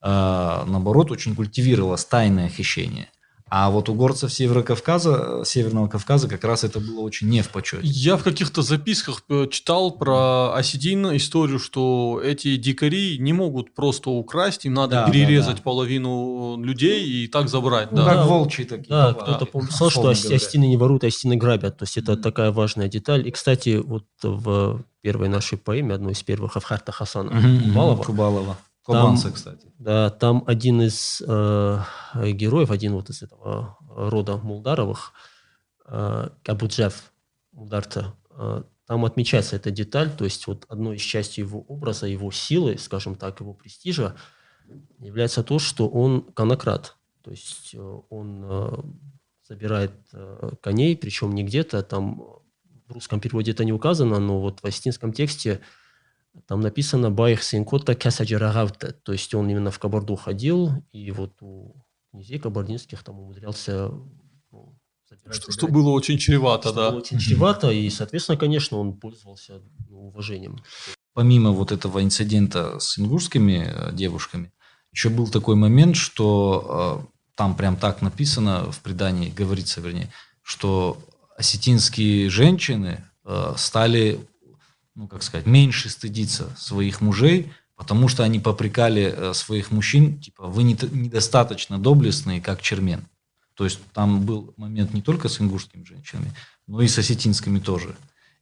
наоборот, очень культивировалось тайное хищение. А вот у горцев Северного Кавказа как раз это было очень не в почете. Я в каких-то записках читал про осетин историю, что эти дикари не могут просто украсть, им надо Да, перерезать да. половину людей и так забрать. Ну, Да. как волчьи такие. Да, товары, кто-то писал, что условно говоря. осетины не воруют, а осетины грабят. То есть это Мгм. такая важная деталь. И, кстати, вот в первой нашей поэме, одной из первых, Авхарта Хасана Кубалова, Кубалова. там, Кубанца, кстати. да, там один из героев, один вот из этого рода Мулдаровых, Абуджев Мулдарца, там отмечается эта деталь, то есть вот одной из частей его образа, его силы, скажем так, его престижа является то, что он конократ. То есть он собирает коней, причем не где-то, там в русском переводе это не указано, но вот в осетинском тексте там написано «Байх синкота кясаджирагавта», то есть он именно в Кабарду ходил, и вот у князей кабардинских там умудрялся собирать Что было очень чревато, что да. было очень чревато, и, соответственно, конечно, он пользовался уважением. Помимо вот этого инцидента с ингушскими девушками, еще был такой момент, что там прям так написано в предании, говорится, вернее, что осетинские женщины стали, ну, как сказать, меньше стыдиться своих мужей, потому что они попрекали своих мужчин, типа, вы недостаточно доблестные, как чермен. То есть там был момент не только с ингушскими женщинами, но и с осетинскими тоже.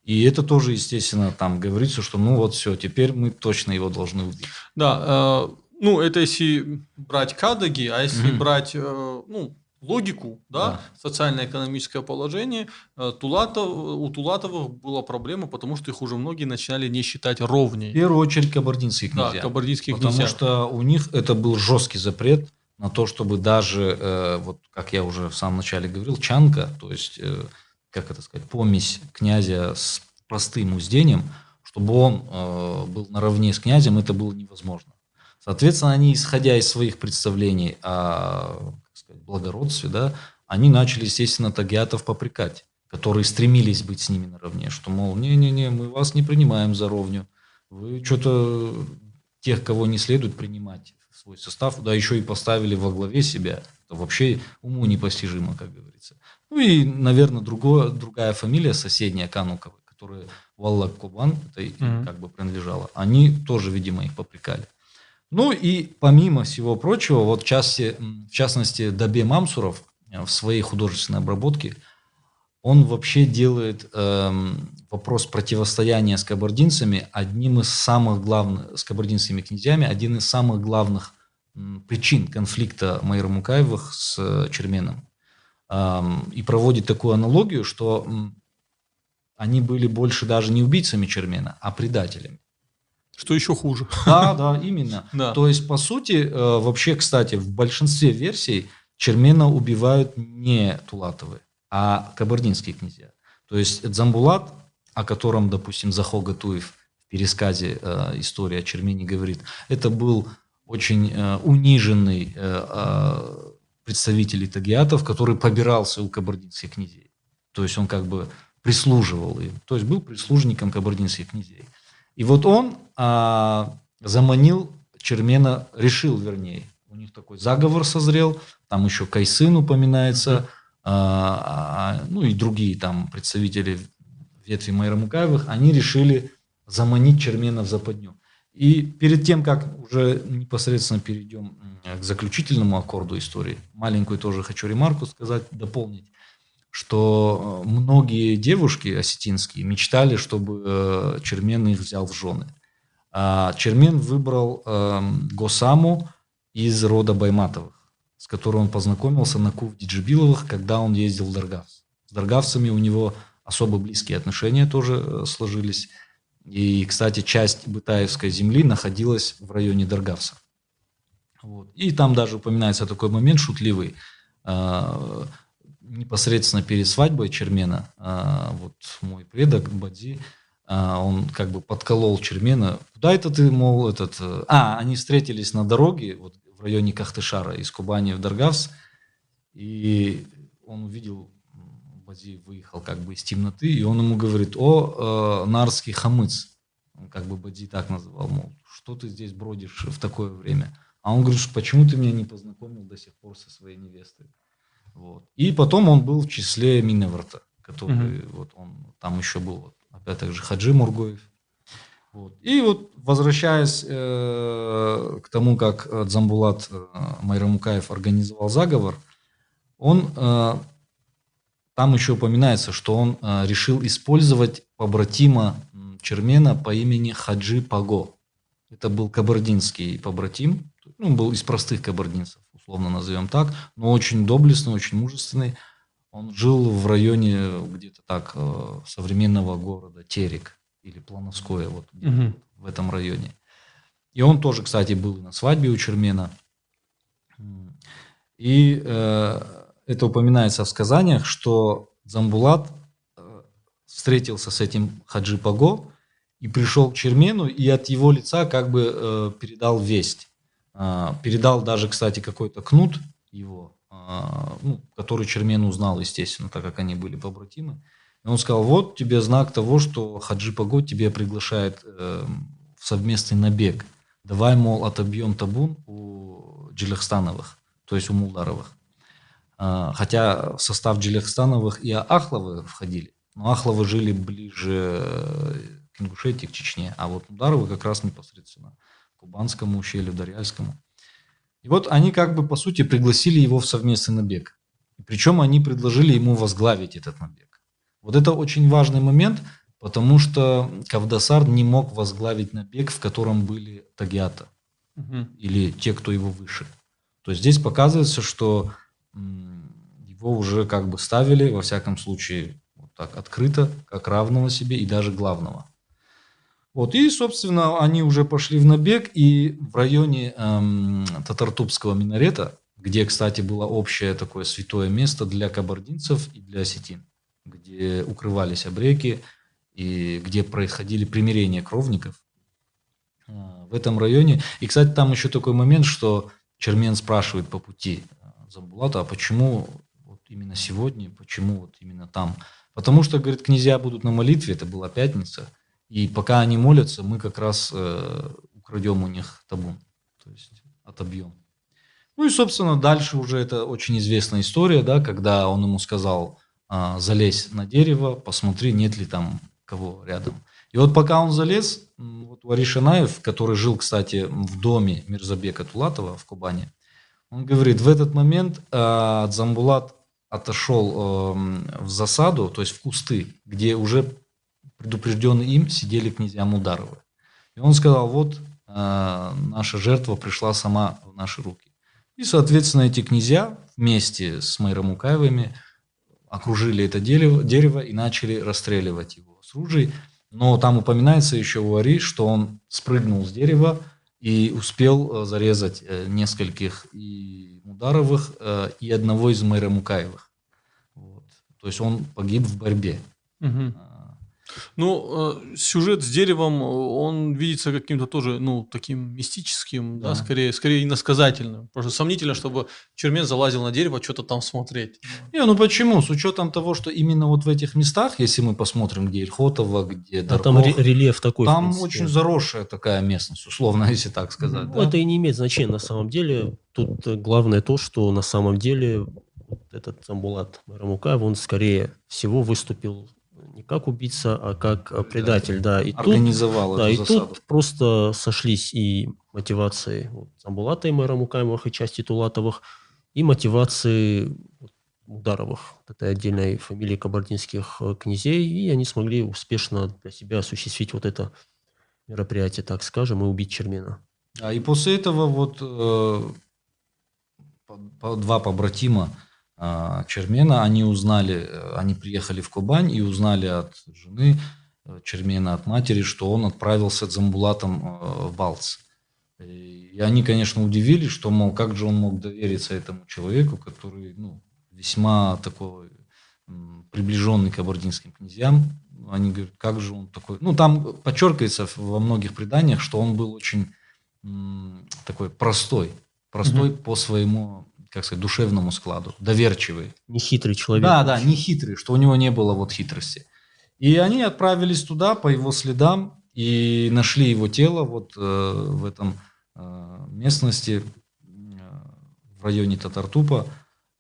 И это тоже, естественно, там говорится, что ну вот все, теперь мы точно его должны убить. Да, ну это если брать Кадаги, а если брать логику, да, социально-экономическое положение, у Тулатовых была проблема, потому что их уже многие начинали не считать ровней. В первую очередь кабардинские князья. Да, кабардинские потому князья. что у них это был жесткий запрет на то, чтобы даже, вот как я уже в самом начале говорил, чанка, то есть, как это сказать, помесь князя с простым уздением, чтобы он был наравне с князем, это было невозможно. Соответственно, они, исходя из своих представлений о, как сказать, благородстве, да, они начали, естественно, тагиатов попрекать, которые стремились быть с ними наравне, что, мол, не-не-не, мы вас не принимаем за ровню, вы что-то тех, кого не следует принимать в свой состав, да еще и поставили во главе себя. Это вообще уму непостижимо, как говорится. Ну и, наверное, другая фамилия, соседняя Кануковой, которая Валлак Кубан, это им как бы принадлежала, они тоже, видимо, их попрекали. Ну и помимо всего прочего, вот в частности Дабе Мамсуров в своей художественной обработке, он вообще делает вопрос противостояния с кабардинцами одним из самых главных, с кабардинскими князьями, один из самых главных причин конфликта Майра Мукаевых с Черменом. И проводит такую аналогию, что они были больше даже не убийцами Чермена, а предателями. Что еще хуже. Да, именно. Да. То есть, по сути, вообще, кстати, в большинстве версий Чермена убивают не Тулатовы, а кабардинские князья. То есть Дзамбулат, о котором, допустим, Захо Гатуев в пересказе «История о Чермене» говорит, это был очень униженный представитель тагиатов, который побирался у кабардинских князей. То есть он как бы прислуживал им, то есть был прислужником кабардинских князей. И вот он заманил Чермена, решил, вернее, у них такой заговор созрел, там еще Кайсын упоминается, ну и другие там представители ветви Майра Мукаевых, они решили заманить Чермена в западню. И перед тем, как уже непосредственно перейдем к заключительному аккорду истории, маленькую тоже хочу ремарку сказать, дополнить, что многие девушки осетинские мечтали, чтобы Чермен их взял в жены. Чермен выбрал Госаму из рода Байматовых, с которой он познакомился на Кув Диджибиловых, когда он ездил в Даргавс. С даргавцами у него особо близкие отношения тоже сложились. И, кстати, часть Бытаевской земли находилась в районе Даргавса. Вот. И там даже упоминается такой момент шутливый. Непосредственно перед свадьбой Чермена, вот мой предок Бадзи, он как бы подколол Чермена. Куда это ты, мол, они встретились на дороге вот, в районе Кахтышара из Кубани в Даргавс, и он увидел, Бадзи выехал как бы из темноты, и он ему говорит: о, нарский хамыц. Он как бы Бадзи так называл, мол, что ты здесь бродишь в такое время? А он говорит: почему ты меня не познакомил до сих пор со своей невестой? Вот. И потом он был в числе Миневерта, который вот он там еще был, вот, опять же, Хаджи Мургоев. Вот. И вот возвращаясь к тому, как Дзамбулат Майрамукаев организовал заговор, он там еще упоминается, что он решил использовать побратима Чермена по имени Хаджи Паго. Это был кабардинский побратим, ну, он был из простых кабардинцев, условно назовем так, но очень доблестный, очень мужественный. Он жил в районе где-то так современного города Терек или Плановское, вот в этом районе. И он тоже, кстати, был на свадьбе у Чермена. И это упоминается в сказаниях, что Дзамбулат встретился с этим Хаджи Паго и пришел к Чермену, и от его лица как бы передал весть. Передал даже, кстати, какой-то кнут его, ну, который Чермен узнал, естественно, так как они были побратимы. И он сказал, вот тебе знак того, что Хаджи Паго тебя приглашает в совместный набег. Давай, мол, отобьем табун у Джилихстановых, то есть у Мулдаровых. Хотя в состав Джилихстановых и Ахловы входили. Но Ахловы жили ближе к Ингушетии, к Чечне, а вот Мулдаровы как раз непосредственно к Кубанскому ущелью, Дарьяльскому. И вот они как бы, по сути, пригласили его в совместный набег. Причем они предложили ему возглавить этот набег. Вот это очень важный момент, потому что Кавдасар не мог возглавить набег, в котором были тагиата или те, кто его выше. То есть здесь показывается, что его уже как бы ставили, во всяком случае, вот так открыто, как равного себе и даже главного. Вот, и, собственно, они уже пошли в набег, и в районе Татартубского минарета, где, кстати, было общее такое святое место для кабардинцев и для осетин, где укрывались абреки и где происходили примирения кровников, в этом районе. И, кстати, там еще такой момент, что Чермен спрашивает по пути Дзамбулата, а почему вот именно сегодня, почему вот именно там? Потому что, говорит, князья будут на молитве, это была пятница, и пока они молятся, мы как раз украдем у них табун, то есть отобьем. Ну и, собственно, дальше уже это очень известная история, да, когда он ему сказал, залезь на дерево, посмотри, нет ли там кого рядом. И вот пока он залез, вот Вари Шанаев, который жил, кстати, в доме Мирзабека Тулатова в Кубани, он говорит, в этот момент Дзамбулат отошел в засаду, то есть в кусты, где уже предупрежденные им сидели князья Мулдаровы. И он сказал, вот наша жертва пришла сама в наши руки. И, соответственно, эти князья вместе с Майрамукаевыми окружили это дерево и начали расстреливать его с ружей. Но там упоминается еще у Вари, что он спрыгнул с дерева и успел зарезать нескольких и Мулдаровых, и одного из Майрамукаевых. Вот. То есть он погиб в борьбе. Ну, сюжет с деревом, он видится каким-то тоже, ну, таким мистическим, да, скорее иносказательным. Просто сомнительно, чтобы Чермен залазил на дерево, что-то там смотреть. Не, ну почему? С учетом того, что именно вот в этих местах, если мы посмотрим, где Ильхотово, где Дарков, там рельеф такой. Там очень заросшая такая местность, условно, если так сказать. Ну, это и не имеет значения на самом деле. Тут главное то, что на самом деле вот этот Дзамбулат Майрамукаев, он скорее всего выступил не как убийца, а как предатель, да. И организовал эту засаду. Тут просто сошлись и мотивации Дзамбулата и Майрамукаевых, и части Тулатовых, и мотивации Мулдаровых, этой отдельной фамилии кабардинских князей, и они смогли успешно для себя осуществить вот это мероприятие, так скажем, и убить Чермена. И после этого вот два побратима Чермена, они приехали в Кубань и узнали от жены Чермена, от матери, что он отправился Дзамбулатом в Балц. И они, конечно, удивились, что, мол, как же он мог довериться этому человеку, который, ну, весьма такой приближенный к кабардинским князьям. Они говорят, как же он такой... Ну, там подчеркивается во многих преданиях, что он был очень такой простой по своему, как сказать, душевному складу, доверчивый. Нехитрый человек. Да, нехитрый, что у него не было вот хитрости. И они отправились туда по его следам и нашли его тело вот в этом местности, в районе Татартупа.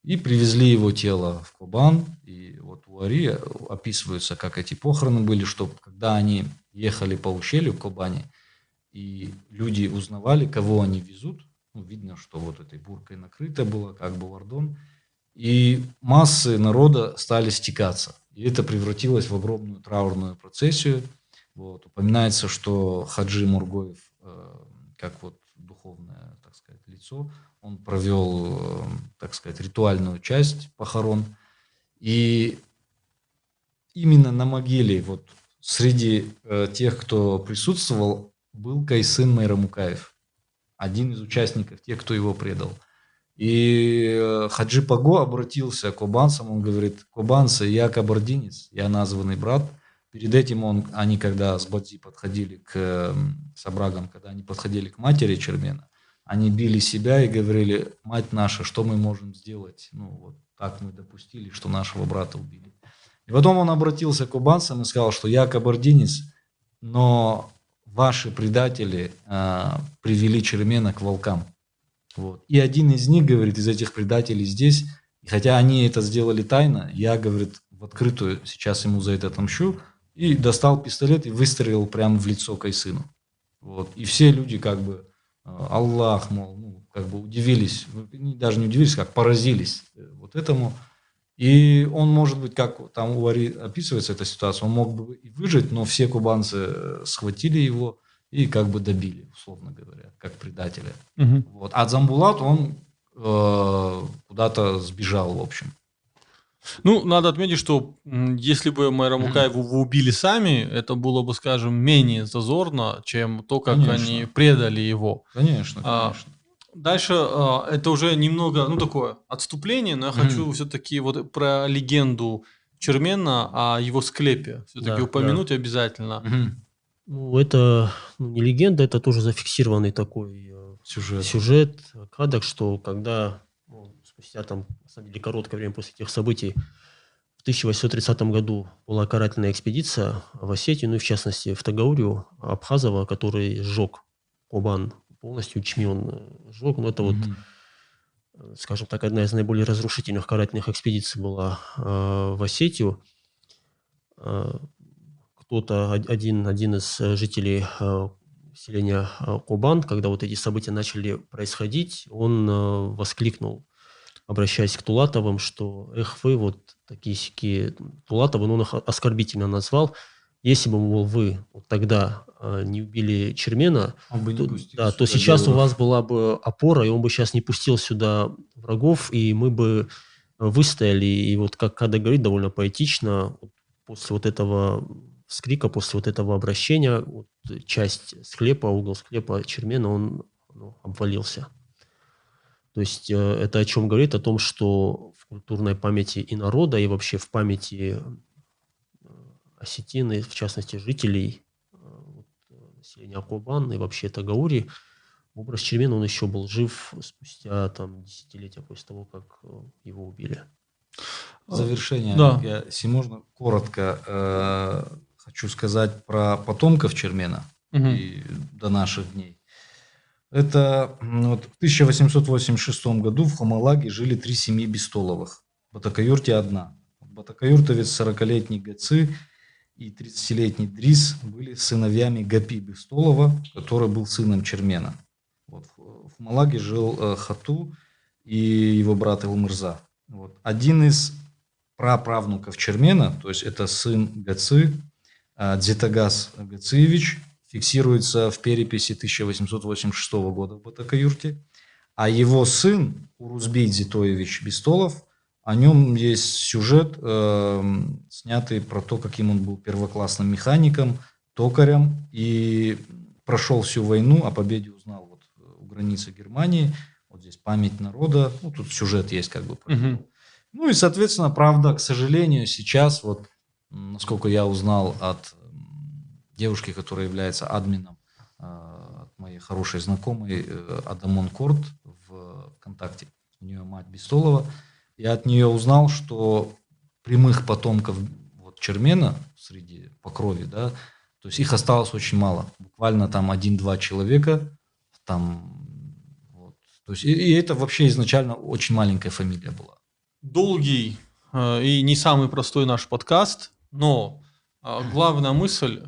И привезли его тело в Кубань. И вот у Ари описывается, как эти похороны были, что когда они ехали по ущелью к Кубани, и люди узнавали, кого они везут, ну, видно, что вот этой буркой накрыто было, как бы вардон, и массы народа стали стекаться. И это превратилось в огромную траурную процессию. Вот. Упоминается, что Хаджи Мургоев, как вот духовное, так сказать, лицо, он провел, так сказать, ритуальную часть похорон. И именно на могиле, вот среди тех, кто присутствовал, был Кайсын Майрамукаев, один из участников, тех, кто его предал. И Хаджи Паго обратился к кубанцам, он говорит: кубанцы, я кабардинец, я названный брат. Перед этим они, когда с Бадзи подходили к Сабрагам, когда они подходили к матери Чермена, они били себя и говорили: мать наша, что мы можем сделать? Ну, вот так мы допустили, что нашего брата убили. И потом он обратился к кубанцам и сказал, что я кабардинец, но ваши предатели привели Чермена к волкам. Вот. И один из них, говорит, из этих предателей здесь, и хотя они это сделали тайно, я, говорит, в открытую сейчас ему за это отомщу, и достал пистолет и выстрелил прямо в лицо Кайсыну. Вот. И все люди как бы, Аллах, мол, ну, как бы удивились, даже не удивились, как поразились вот этому. И он, может быть, как там у Ари описывается эта ситуация, он мог бы и выжить, но все кубанцы схватили его и как бы добили, условно говоря, как предателя. Вот. А Дзамбулат, он куда-то сбежал, в общем. Ну, надо отметить, что если бы Майрамукаеву вы убили сами, это было бы, скажем, менее зазорно, чем то, как они предали его. Конечно, конечно. Дальше это уже немного, ну, такое отступление, но я хочу все-таки вот про легенду Чермена о его склепе все-таки упомянуть обязательно. Ну, это не легенда, это тоже зафиксированный такой сюжет, кадр, что когда спустя там, на самом деле, короткое время после этих событий, в 1830 году была карательная экспедиция в Осетию, ну и в частности в Тагаурию, Абхазова, который сжег Кубань полностью, Чми он сжег. Но это вот, скажем так, одна из наиболее разрушительных карательных экспедиций была в Осетию. Кто-то, один из жителей селения Кубань, когда вот эти события начали происходить, он воскликнул, обращаясь к Тулатовым, что «эх вы, вот такие Тулатовы», он их оскорбительно назвал. Если бы, мол, вы вот тогда не убили Чермена, то сейчас у вас была бы опора, и он бы сейчас не пустил сюда врагов, и мы бы выстояли. И вот, как Када говорит, довольно поэтично, после вот этого вскрика, после вот этого обращения, вот часть склепа, угол склепа Чермена, он обвалился. То есть это о чем говорит? О том, что в культурной памяти и народа, и вообще в памяти осетин, и в частности жителей населения Кубань и вообще Тагаури, образ Чермена, он еще был жив спустя там десятилетия после того, как его убили. В завершение, если можно, коротко хочу сказать про потомков Чермена и до наших дней. Это вот, в 1886 году в Хамалаге жили 3 семьи Бестоловых. В Батакаюрте одна. Батакаюртовец 40-летний Гаци и 30-летний Дрис были сыновьями Гапи Бестолова, который был сыном Чермена. Вот, в Хамалаге жил Хату и его брат Элмырза. Вот. Один из праправнуков Чермена, то есть это сын Гаци, Дзитагас Гациевич, фиксируется в переписи 1886 года в Батакаюрте, а его сын Урузбей Зитоевич Бестолов, о нем есть сюжет, снятый про то, каким он был первоклассным механиком, токарем, и прошел всю войну, о победе узнал вот у границы Германии. Вот здесь память народа, ну, тут сюжет есть как бы. Ну и, соответственно, правда, к сожалению, сейчас, вот, насколько я узнал от девушки, которая является админом, от моей хорошей знакомой, Адамон Корт в ВКонтакте, у нее мать Бестолова, я от нее узнал, что прямых потомков вот, Чермена среди по крови, да, то есть их осталось очень мало, буквально там 1-2 человека, там, вот, то есть и это вообще изначально очень маленькая фамилия была. долгий и не самый простой наш подкаст, но главная мысль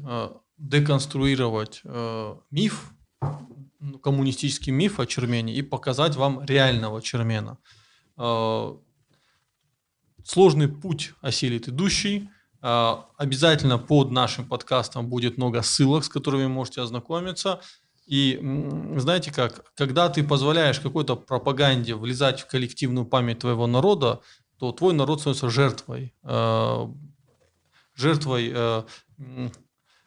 деконструировать миф, коммунистический миф о Чермене и показать вам реального Чермена. Сложный путь осилит идущий. Обязательно под нашим подкастом будет много ссылок, с которыми вы можете ознакомиться. И знаете как, когда ты позволяешь какой-то пропаганде влезать в коллективную память твоего народа, то твой народ становится жертвой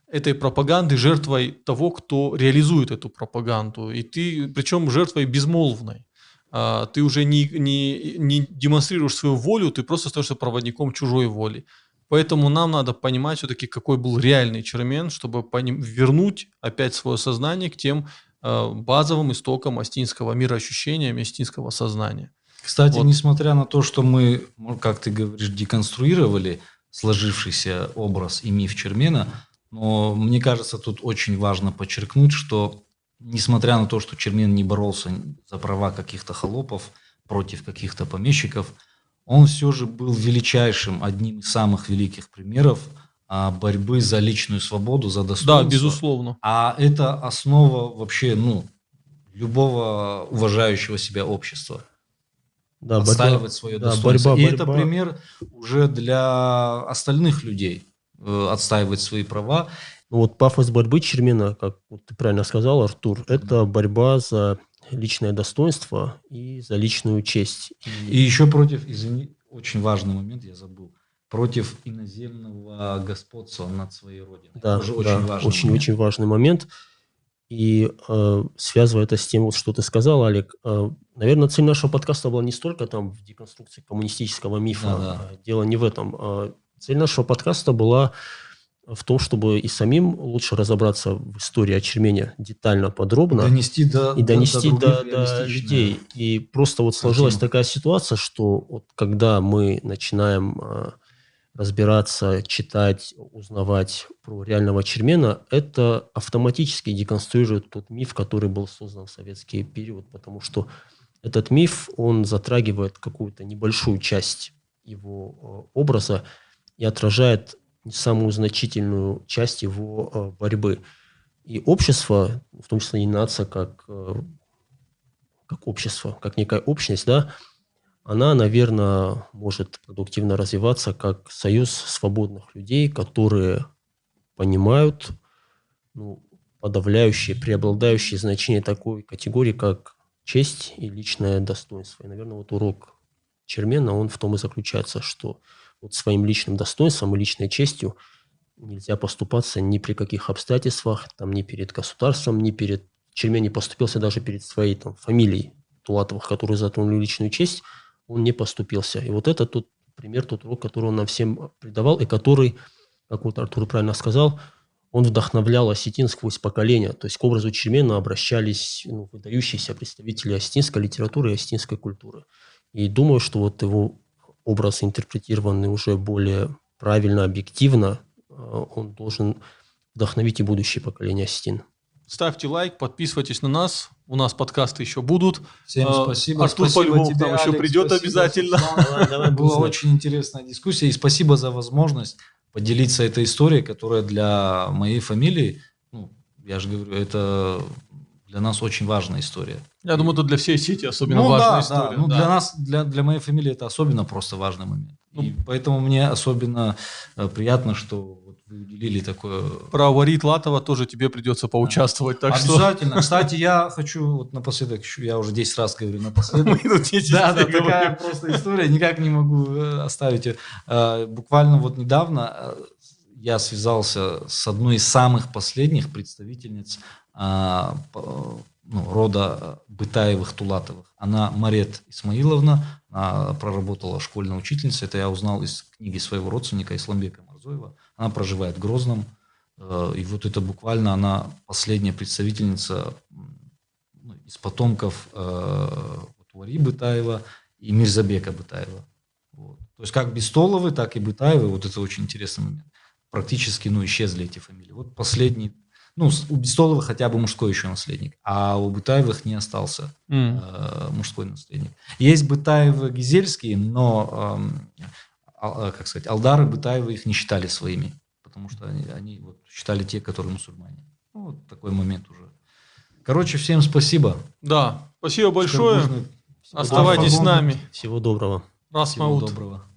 этой пропаганды, жертвой того, кто реализует эту пропаганду. И ты, причем жертвой безмолвной. Ты уже не демонстрируешь свою волю, ты просто становишься проводником чужой воли. Поэтому нам надо понимать все-таки, какой был реальный Чермен, чтобы вернуть опять свое сознание к тем базовым истокам астинского мироощущения, астинского сознания. Кстати, несмотря на то, что мы, как ты говоришь, деконструировали сложившийся образ и миф Чермена, но мне кажется, тут очень важно подчеркнуть, что несмотря на то, что Чермен не боролся за права каких-то холопов против каких-то помещиков, он все же был величайшим, одним из самых великих примеров борьбы за личную свободу, за достоинство. Да, безусловно. А это основа вообще, любого уважающего себя общества. Да, отстаивать свое достоинство. Борьба. Это пример уже для остальных людей отстаивать свои права. Вот пафос борьбы Чермена, как ты правильно сказал, Артур, это борьба за личное достоинство и за личную честь. И еще против, извини, очень важный момент, я забыл, против иноземного господства над своей родиной. Да, тоже очень важный момент. Очень важный момент. И связывая это с тем, вот, что ты сказал, Олег, наверное, цель нашего подкаста была не столько там в деконструкции коммунистического мифа, дело не в этом. Цель нашего подкаста была в том, чтобы и самим лучше разобраться в истории о Чермене детально, подробно. Донести до людей. И просто вот сложилась такая ситуация, что вот когда мы начинаем разбираться, читать, узнавать про реального Чермена, это автоматически деконструирует тот миф, который был создан в советский период, потому что этот миф, он затрагивает какую-то небольшую часть его образа и отражает не самую значительную часть его борьбы. И общество, в том числе и нация, как общество, как некая общность, да, она, наверное, может продуктивно развиваться как союз свободных людей, которые понимают подавляющее, преобладающее значение такой категории, как честь и личное достоинство. И, наверное, вот урок Чермена, он в том и заключается, что вот своим личным достоинством и личной честью нельзя поступаться ни при каких обстоятельствах, там, ни перед государством, ни перед... Чермен не поступился даже перед своей там, фамилией Тулатовых, которые затронули личную честь, он не поступился. И вот это тот пример, тот урок, который он нам всем придавал, и который, как вот Артур правильно сказал, он вдохновлял осетин сквозь поколения. То есть к образу Чермена обращались выдающиеся представители осетинской литературы и осетинской культуры. И думаю, что вот его образ, интерпретированный уже более правильно, объективно, он должен вдохновить и будущее поколение осетин. Ставьте лайк, подписывайтесь на нас. У нас подкасты еще будут. Всем спасибо. Артур по-любому там еще придет обязательно. Была очень интересная дискуссия. И спасибо за возможность поделиться этой историей, которая для моей фамилии, я же говорю, это для нас очень важная история. Я думаю, это для всей сети особенно важная история. Да. Для нас, для моей фамилии это особенно просто важный момент. И поэтому мне особенно приятно, что вы уделили такое... Про Варит Латова тоже тебе придется поучаствовать. Так обязательно. Что... Кстати, я хочу напоследок, я уже 10 раз говорю напоследок. Да, такая просто история, никак не могу оставить ее. Буквально недавно я связался с одной из самых последних представительниц рода Бытаевых-Тулатовых. Она Марет Исмаиловна, она проработала школьной учительницей. Это я узнал из книги своего родственника Исламбека Марзоева. Она проживает в Грозном. И вот это буквально она последняя представительница из потомков Вари Бытаева и Мирзабека Бытаева. Вот. То есть как Бестоловы, так и Бытаевы. Вот это очень интересный момент. Практически исчезли эти фамилии. Вот последний. Ну, у Бестолова хотя бы мужской еще наследник, а у Бытаевых не остался мужской наследник. Есть Бытаевы-Гизельские, но, как сказать, Алдары Бытаевы их не считали своими, потому что они вот считали те, которые мусульмане. Ну, вот такой момент уже. Короче, всем спасибо. Да, спасибо большое. Скорбужный. Оставайтесь с нами. Всего доброго. Рас Всего Маут. доброго.